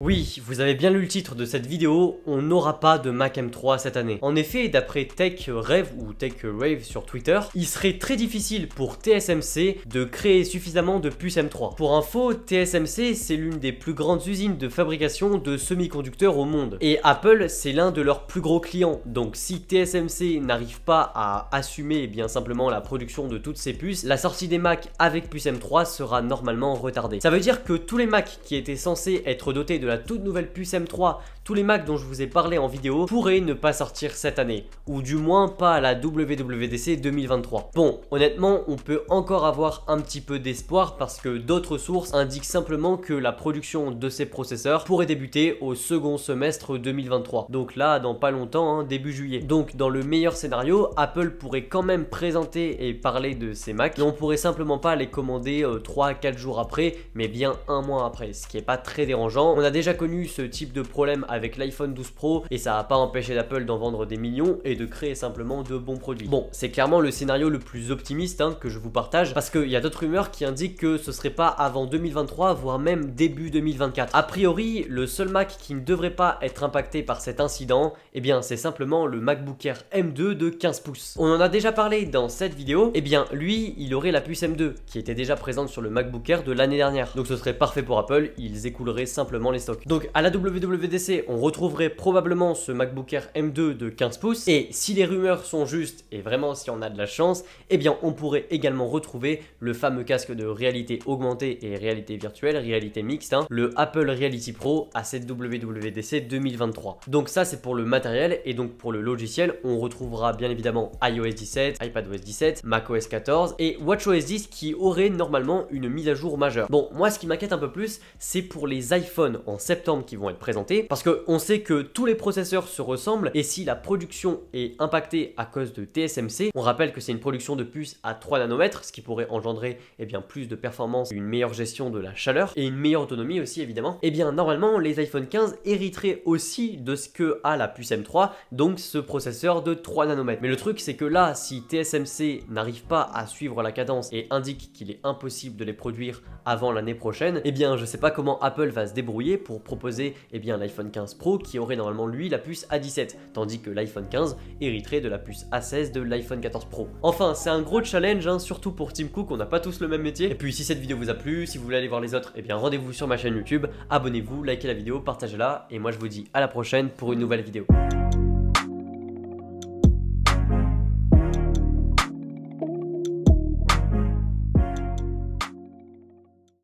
Oui, vous avez bien lu le titre de cette vidéo, on n'aura pas de Mac M3 cette année. En effet, d'après TechRev ou TechRave sur Twitter, il serait très difficile pour TSMC de créer suffisamment de puces M3. Pour info, TSMC c'est l'une des plus grandes usines de fabrication de semi-conducteurs au monde. Et Apple c'est l'un de leurs plus gros clients. Donc si TSMC n'arrive pas à assumer bien simplement la production de toutes ces puces, la sortie des Mac avec puce M3 sera normalement retardée. Ça veut dire que tous les Mac qui étaient censés être dotés de la toute nouvelle puce M3, tous les Macs dont je vous ai parlé en vidéo pourraient ne pas sortir cette année, ou du moins pas à la WWDC 2023. Bon, honnêtement, on peut encore avoir un petit peu d'espoir parce que d'autres sources indiquent simplement que la production de ces processeurs pourrait débuter au second semestre 2023. Donc là, dans pas longtemps, début juillet. Donc dans le meilleur scénario, Apple pourrait quand même présenter et parler de ces Macs, mais on pourrait simplement pas les commander 3 à 4 jours après, mais bien un mois après, ce qui est pas très dérangeant. On a déjà connu ce type de problème avec l'iPhone 12 Pro et ça n'a pas empêché d'Apple d'en vendre des millions et de créer simplement de bons produits. Bon, c'est clairement le scénario le plus optimiste que je vous partage parce qu'il y a d'autres rumeurs qui indiquent que ce serait pas avant 2023 voire même début 2024. A priori, le seul Mac qui ne devrait pas être impacté par cet incident, eh bien c'est simplement le MacBook Air M2 de 15 pouces. On en a déjà parlé dans cette vidéo, eh bien lui, il aurait la puce M2 qui était déjà présente sur le MacBook Air de l'année dernière. Donc ce serait parfait pour Apple, ils écouleraient simplement les stocks. Donc à la WWDC, on retrouverait probablement ce MacBook Air M2 de 15 pouces et si les rumeurs sont justes et vraiment si on a de la chance, eh bien on pourrait également retrouver le fameux casque de réalité augmentée et réalité virtuelle, réalité mixte, le Apple Reality Pro à cette WWDC 2023. Donc ça c'est pour le matériel et donc pour le logiciel, on retrouvera bien évidemment iOS 17, iPadOS 17, macOS 14 et watchOS 10 qui aurait normalement une mise à jour majeure. Bon, moi ce qui m'inquiète un peu plus, c'est pour les iPhones en septembre qui vont être présentés parce qu'on sait que tous les processeurs se ressemblent et si la production est impactée à cause de TSMC, on rappelle que c'est une production de puces à 3 nanomètres, ce qui pourrait engendrer bien plus de performance, une meilleure gestion de la chaleur et une meilleure autonomie aussi évidemment, et bien normalement les iPhone 15 hériteraient aussi de ce que a la puce M3, donc ce processeur de 3 nanomètres. Mais le truc c'est que là, si TSMC n'arrive pas à suivre la cadence et indique qu'il est impossible de les produire avant l'année prochaine, et bien je sais pas comment Apple va se débrouiller pour proposer l'iPhone 15 Pro qui aurait normalement lui la puce A17, tandis que l'iPhone 15 hériterait de la puce A16 de l'iPhone 14 Pro. Enfin, c'est un gros challenge, surtout pour Tim Cook, on n'a pas tous le même métier. Et puis si cette vidéo vous a plu, si vous voulez aller voir les autres, rendez-vous sur ma chaîne YouTube, abonnez-vous, likez la vidéo, partagez-la, et moi je vous dis à la prochaine pour une nouvelle vidéo.